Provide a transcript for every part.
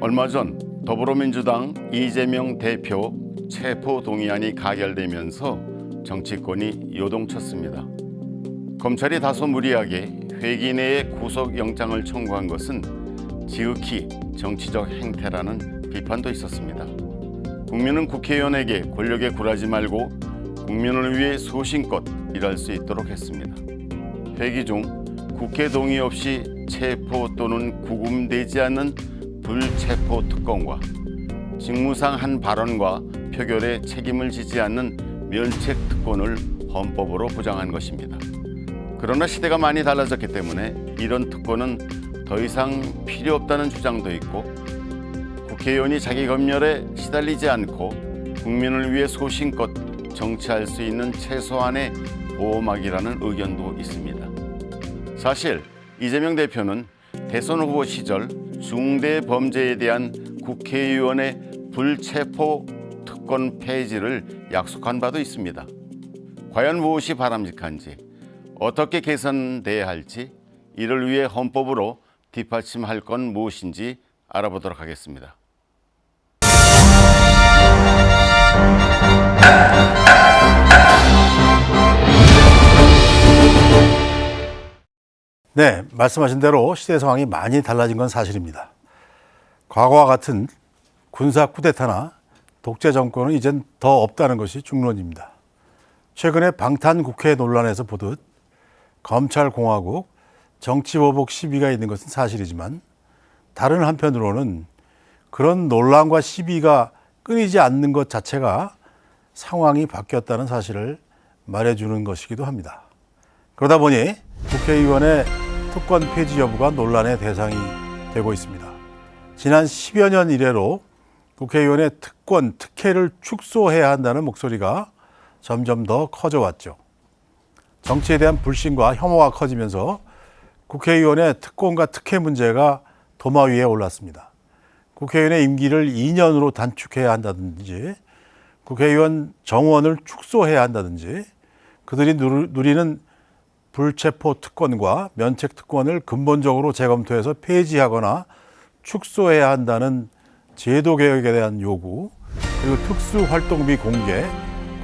얼마 전 더불어민주당 이재명 대표 체포 동의안이 가결되면서 정치권이 요동쳤습니다. 검찰이 다소 무리하게 회기 내에 구속영장을 청구한 것은 지극히 정치적 행태라는 비판도 있었습니다. 국민은 국회의원에게 권력에 굴하지 말고 국민을 위해 소신껏 일할 수 있도록 했습니다. 회기 중 국회 동의 없이 체포 또는 구금되지 않는 불체포 특권과 직무상 한 발언과 표결에 책임을 지지 않는 면책 특권을 헌법으로 보장한 것입니다. 그러나 시대가 많이 달라졌기 때문에 이런 특권은 더 이상 필요 없다는 주장도 있고, 국회의원이 자기 검열에 시달리지 않고 국민을 위해 소신껏 정치할 수 있는 최소한의 보호막이라는 의견도 있습니다. 사실 이재명 대표는 대선 후보 시절 중대 범죄에 대한 국회의원의 불체포 특권 폐지를 약속한 바도 있습니다. 과연 무엇이 바람직한지, 어떻게 개선돼야 할지, 이를 위해 헌법으로 뒷받침할 건 무엇인지 알아보도록 하겠습니다. 네, 말씀하신 대로 시대 상황이 많이 달라진 건 사실입니다. 과거와 같은 군사 쿠데타나 독재 정권은 이젠 더 없다는 것이 중론입니다. 최근에 방탄국회 논란에서 보듯 검찰공화국, 정치보복 시비가 있는 것은 사실이지만, 다른 한편으로는 그런 논란과 시비가 끊이지 않는 것 자체가 상황이 바뀌었다는 사실을 말해주는 것이기도 합니다. 그러다 보니 국회의원의 특권 폐지 여부가 논란의 대상이 되고 있습니다. 지난 10여 년 이래로 국회의원의 특권, 특혜를 축소해야 한다는 목소리가 점점 더 커져왔죠. 정치에 대한 불신과 혐오가 커지면서 국회의원의 특권과 특혜 문제가 도마 위에 올랐습니다. 국회의원의 임기를 2년으로 단축해야 한다든지, 국회의원 정원을 축소해야 한다든지, 그들이 누리는 불체포 특권과 면책 특권을 근본적으로 재검토해서 폐지하거나 축소해야 한다는 제도 개혁에 대한 요구, 그리고 특수활동비 공개,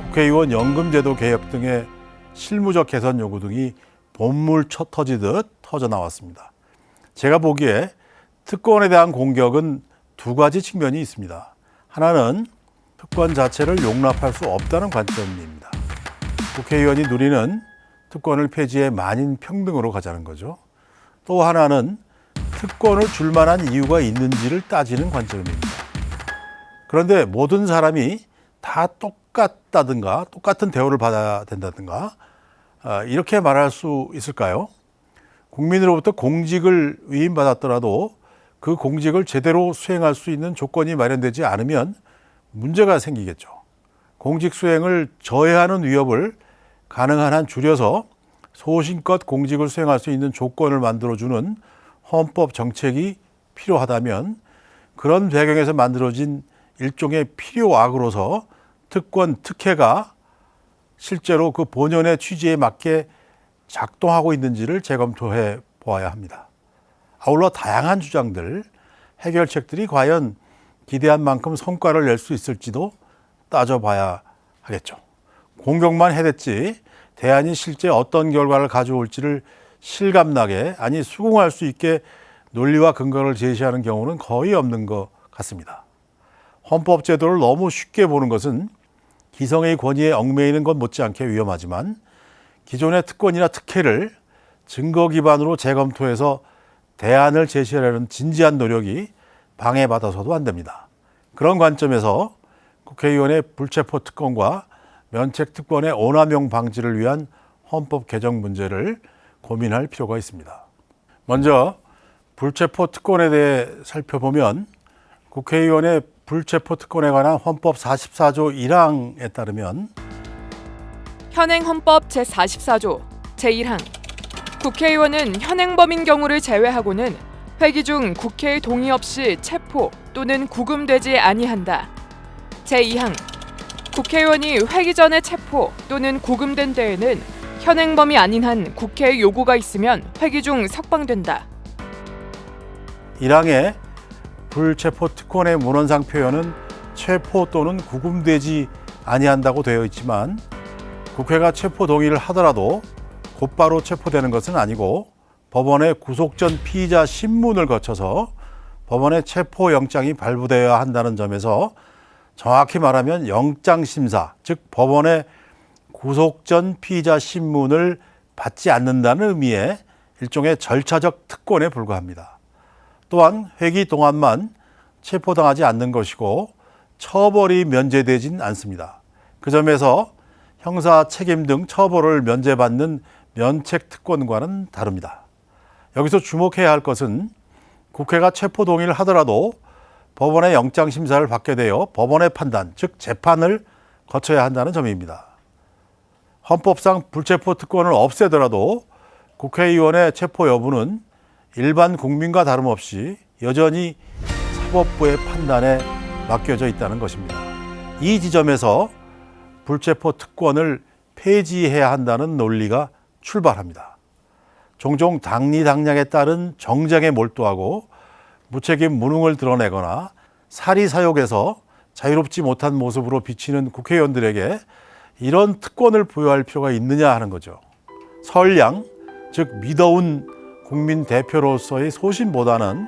국회의원 연금제도 개혁 등의 실무적 개선 요구 등이 본물 터지듯 터져 나왔습니다. 제가 보기에 특권에 대한 공격은 두 가지 측면이 있습니다. 하나는 특권 자체를 용납할 수 없다는 관점입니다. 국회의원이 누리는 특권을 폐지해 만인 평등으로 가자는 거죠. 또 하나는 특권을 줄 만한 이유가 있는지를 따지는 관점입니다. 그런데 모든 사람이 다 똑같다든가 똑같은 대우를 받아야 된다든가 이렇게 말할 수 있을까요? 국민으로부터 공직을 위임받았더라도 그 공직을 제대로 수행할 수 있는 조건이 마련되지 않으면 문제가 생기겠죠. 공직 수행을 저해하는 위협을 가능한 한 줄여서 소신껏 공직을 수행할 수 있는 조건을 만들어주는 헌법 정책이 필요하다면, 그런 배경에서 만들어진 일종의 필요악으로서 특권, 특혜가 실제로 그 본연의 취지에 맞게 작동하고 있는지를 재검토해 보아야 합니다. 아울러 다양한 주장들, 해결책들이 과연 기대한 만큼 성과를 낼 수 있을지도 따져봐야 하겠죠. 공격만 해댔지 대안이 실제 어떤 결과를 가져올지를 실감나게, 아니 수긍할 수 있게 논리와 근거를 제시하는 경우는 거의 없는 것 같습니다. 헌법 제도를 너무 쉽게 보는 것은 기성의 권위에 얽매이는 것 못지않게 위험하지만, 기존의 특권이나 특혜를 증거 기반으로 재검토해서 대안을 제시하려는 진지한 노력이 방해받아서도 안 됩니다. 그런 관점에서 국회의원의 불체포 특권과 면책 특권의 오남용 방지를 위한 헌법 개정 문제를 고민할 필요가 있습니다. 먼저 불체포 특권에 대해 살펴보면, 국회의원의 불체포 특권에 관한 헌법 44조 1항에 따르면 현행 헌법 제44조 제1항 국회의원은 현행범인 경우를 제외하고는 회기 중 국회의 동의 없이 체포 또는 구금되지 아니한다. 제2항 국회의원이 회기 전에 체포 또는 구금된 때에는 현행범이 아닌 한 국회의 요구가 있으면 회기 중 석방된다. 1항에 불체포 특권의 문헌상 표현은 체포 또는 구금되지 아니한다고 되어 있지만 국회가 체포 동의를 하더라도 곧바로 체포되는 것은 아니고 법원의 구속 전 피의자 심문을 거쳐서 법원의 체포 영장이 발부되어야 한다는 점에서 정확히 말하면 영장 심사, 즉 법원의 구속 전 피의자 심문을 받지 않는다는 의미의 일종의 절차적 특권에 불과합니다. 또한 회기 동안만 체포당하지 않는 것이고 처벌이 면제되진 않습니다. 그 점에서 형사 책임 등 처벌을 면제받는 면책 특권과는 다릅니다. 여기서 주목해야 할 것은 국회가 체포 동의를 하더라도 법원의 영장 심사를 받게 되어 법원의 판단, 즉 재판을 거쳐야 한다는 점입니다. 헌법상 불체포 특권을 없애더라도 국회의원의 체포 여부는 일반 국민과 다름없이 여전히 사법부의 판단에 맡겨져 있다는 것입니다. 이 지점에서 불체포 특권을 폐지해야 한다는 논리가 출발합니다. 종종 당리당략에 따른 정쟁에 몰두하고 무책임 무능을 드러내거나 사리사욕에서 자유롭지 못한 모습으로 비치는 국회의원들에게 이런 특권을 부여할 필요가 있느냐 하는 거죠. 선량, 즉 미더운 국민 대표로서의 소신보다는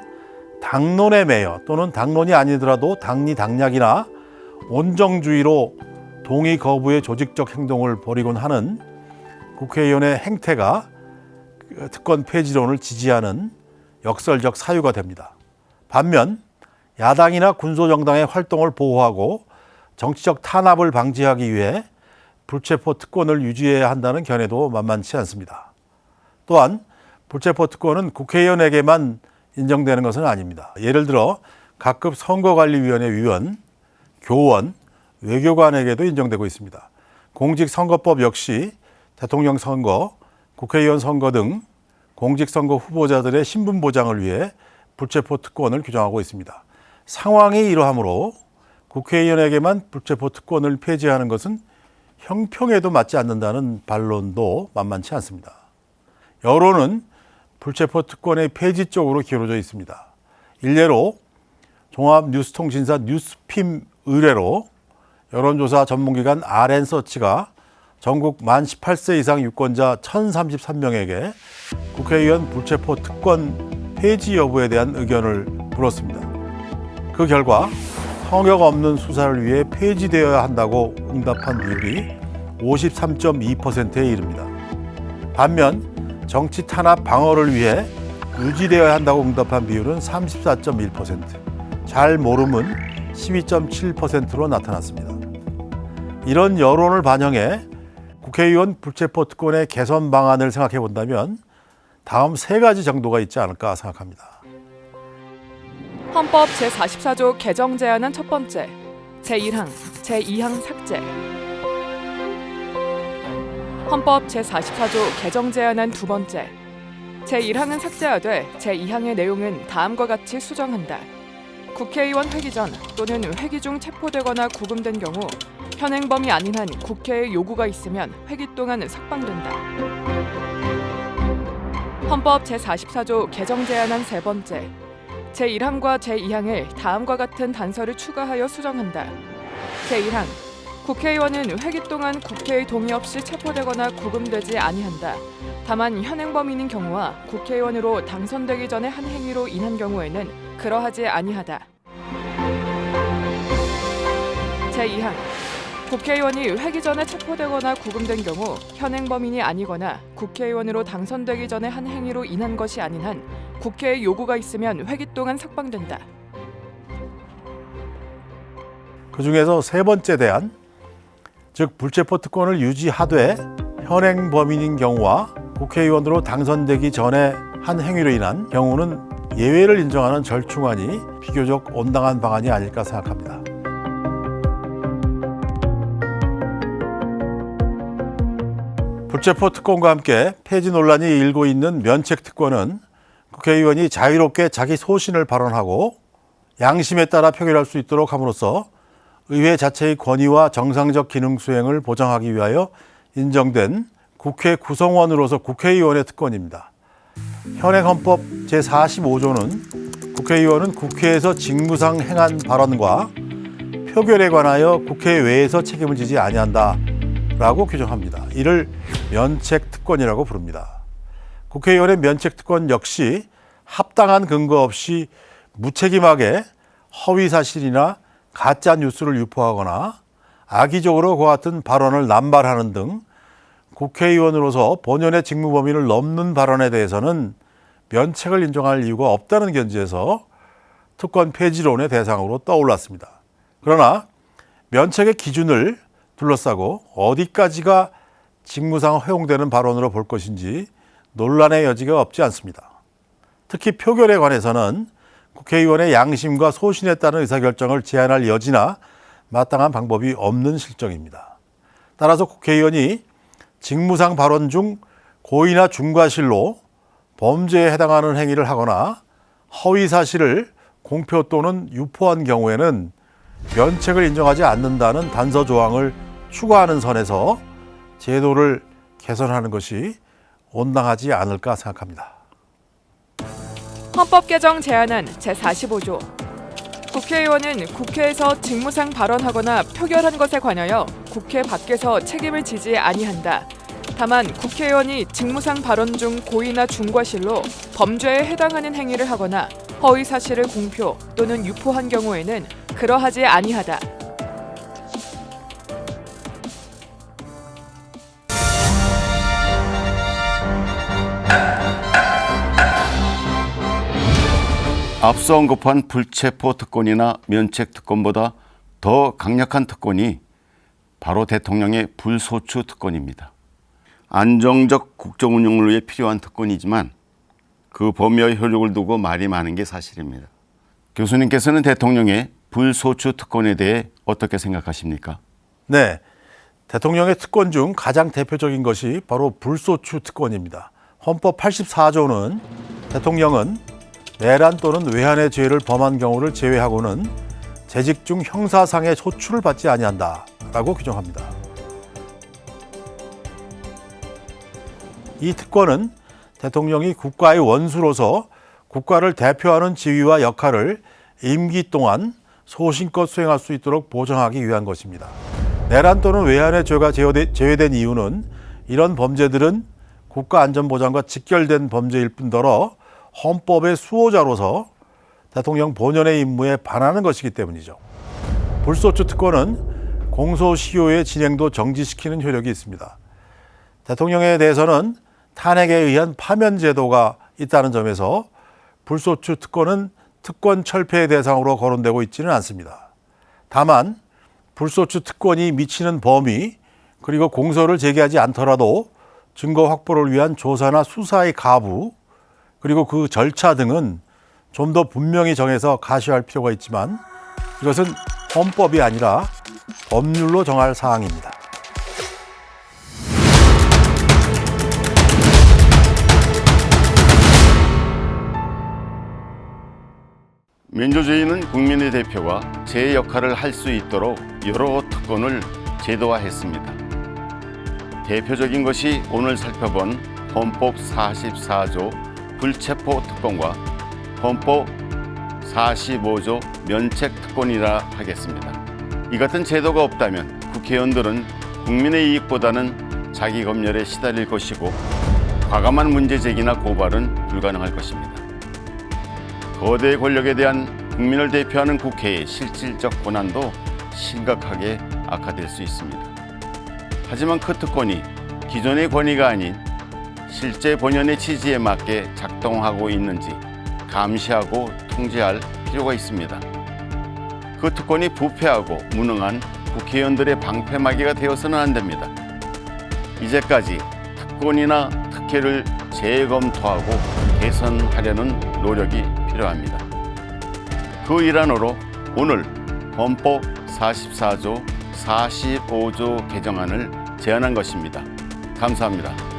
당론에 매여 또는 당론이 아니더라도 당리당략이나 온정주의로 동의 거부의 조직적 행동을 벌이곤 하는 국회의원의 행태가 특권 폐지론을 지지하는 역설적 사유가 됩니다. 반면 야당이나 군소정당의 활동을 보호하고 정치적 탄압을 방지하기 위해 불체포 특권을 유지해야 한다는 견해도 만만치 않습니다. 또한 불체포 특권은 국회의원에게만 인정되는 것은 아닙니다. 예를 들어 각급 선거관리위원회 위원, 교원, 외교관에게도 인정되고 있습니다. 공직선거법 역시 대통령 선거, 국회의원 선거 등 공직선거 후보자들의 신분 보장을 위해 불체포 특권을 규정하고 있습니다. 상황이 이러하므로 국회의원에게만 불체포 특권을 폐지하는 것은 형평에도 맞지 않는다는 반론도 만만치 않습니다. 여론은 불체포 특권의 폐지 쪽으로 기울어져 있습니다. 일례로 종합뉴스통신사 뉴스핌 의뢰로 여론조사 전문기관 RN서치가 전국 만 18세 이상 유권자 1,033명에게 국회의원 불체포 특권 폐지 여부에 대한 의견을 물었습니다. 그 결과 성역 없는 수사를 위해 폐지되어야 한다고 응답한 비율이 53.2%에 이릅니다. 반면 정치 탄압 방어를 위해 유지되어야 한다고 응답한 비율은 34.1%, 잘 모름은 12.7%로 나타났습니다. 이런 여론을 반영해 국회의원 불체포 특권의 개선 방안을 생각해 본다면 다음 세 가지 정도가 있지 않을까 생각합니다. 헌법 제44조 개정 제안안 첫 번째, 제1항, 제2항 삭제. 헌법 제44조 개정 제안안 두 번째, 제1항은 삭제하되 제2항의 내용은 다음과 같이 수정한다. 국회의원 회기 전 또는 회기 중 체포되거나 구금된 경우 현행범이 아닌 한 국회의 요구가 있으면 회기 동안 석방된다. 헌법 제44조 개정 제안안 세 번째, 제1항과 제2항을 다음과 같은 단서를 추가하여 수정한다. 제1항, 국회의원은 회기 동안 국회의 동의 없이 체포되거나 구금되지 아니한다. 다만 현행범인인 경우와 국회의원으로 당선되기 전에 한 행위로 인한 경우에는 그러하지 아니하다. 제2항, 국회의원이 회기 전에 체포되거나 구금된 경우 현행범인이 아니거나 국회의원으로 당선되기 전에 한 행위로 인한 것이 아닌 한 국회의 요구가 있으면 회기 동안 석방된다. 그중에서 세 번째 대안, 즉 불체포 특권을 유지하되 현행범인인 경우와 국회의원으로 당선되기 전에 한 행위로 인한 경우는 예외를 인정하는 절충안이 비교적 온당한 방안이 아닐까 생각합니다. 불체포 특권과 함께 폐지 논란이 일고 있는 면책 특권은 국회의원이 자유롭게 자기 소신을 발언하고 양심에 따라 표결할 수 있도록 함으로써 의회 자체의 권위와 정상적 기능 수행을 보장하기 위하여 인정된 국회 구성원으로서 국회의원의 특권입니다. 현행 헌법 제45조는 국회의원은 국회에서 직무상 행한 발언과 표결에 관하여 국회외에서 책임을 지지 아니한다라고 규정합니다. 이를 면책특권이라고 부릅니다. 국회의원의 면책특권 역시 합당한 근거 없이 무책임하게 허위사실이나 가짜 뉴스를 유포하거나 악의적으로 그와 같은 발언을 남발하는 등 국회의원으로서 본연의 직무 범위를 넘는 발언에 대해서는 면책을 인정할 이유가 없다는 견지에서 특권 폐지론의 대상으로 떠올랐습니다. 그러나 면책의 기준을 둘러싸고 어디까지가 직무상 허용되는 발언으로 볼 것인지 논란의 여지가 없지 않습니다. 특히 표결에 관해서는 국회의원의 양심과 소신에 따른 의사결정을 제한할 여지나 마땅한 방법이 없는 실정입니다. 따라서 국회의원이 직무상 발언 중 고의나 중과실로 범죄에 해당하는 행위를 하거나 허위 사실을 공표 또는 유포한 경우에는 면책을 인정하지 않는다는 단서 조항을 추가하는 선에서 제도를 개선하는 것이 온당하지 않을까 생각합니다. 헌법 개정 제안안 제45조. 국회의원은 국회에서 직무상 발언하거나 표결한 것에 관하여 국회 밖에서 책임을 지지 아니한다. 다만 국회의원이 직무상 발언 중 고의나 중과실로 범죄에 해당하는 행위를 하거나 허위 사실을 공표 또는 유포한 경우에는 그러하지 아니하다. 앞서 언급한 불체포 특권이나 면책 특권보다 더 강력한 특권이 바로 대통령의 불소추 특권입니다. 안정적 국정 운영을 위해 필요한 특권이지만 그 범위와 효력을 두고 말이 많은 게 사실입니다. 교수님께서는 대통령의 불소추 특권에 대해 어떻게 생각하십니까? 네, 대통령의 특권 중 가장 대표적인 것이 바로 불소추 특권입니다. 헌법 84조는 대통령은 내란 또는 외환의 죄를 범한 경우를 제외하고는 재직 중 형사상의 소추를 받지 아니한다라고 규정합니다. 이 특권은 대통령이 국가의 원수로서 국가를 대표하는 지위와 역할을 임기 동안 소신껏 수행할 수 있도록 보장하기 위한 것입니다. 내란 또는 외환의 죄가 제외된 이유는 이런 범죄들은 국가안전보장과 직결된 범죄일 뿐더러 헌법의 수호자로서 대통령 본연의 임무에 반하는 것이기 때문이죠. 불소추 특권은 공소시효의 진행도 정지시키는 효력이 있습니다. 대통령에 대해서는 탄핵에 의한 파면 제도가 있다는 점에서 불소추 특권은 특권 철폐의 대상으로 거론되고 있지는 않습니다. 다만 불소추 특권이 미치는 범위 그리고 공소를 제기하지 않더라도 증거 확보를 위한 조사나 수사의 가부 그리고 그 절차 등은 좀 더 분명히 정해서 가시할 필요가 있지만 이것은 헌법이 아니라 법률로 정할 사항입니다. 민주주의는 국민의 대표가 제 역할을 할 수 있도록 여러 특권을 제도화했습니다. 대표적인 것이 오늘 살펴본 헌법 44조 불체포 특권과 헌법 45조 면책 특권이라 하겠습니다. 이 같은 제도가 없다면 국회의원들은 국민의 이익보다는 자기 검열에 시달릴 것이고 과감한 문제 제기나 고발은 불가능할 것입니다. 거대 권력에 대한 국민을 대표하는 국회의 실질적 권한도 심각하게 악화될 수 있습니다. 하지만 그 특권이 기존의 권위가 아닌 실제 본연의 취지에 맞게 작동하고 있는지 감시하고 통제할 필요가 있습니다. 그 특권이 부패하고 무능한 국회의원들의 방패막이가 되어서는 안 됩니다. 이제까지 특권이나 특혜를 재검토하고 개선하려는 노력이 필요합니다. 그 일환으로 오늘 헌법 44조 45조 개정안을 제안한 것입니다. 감사합니다.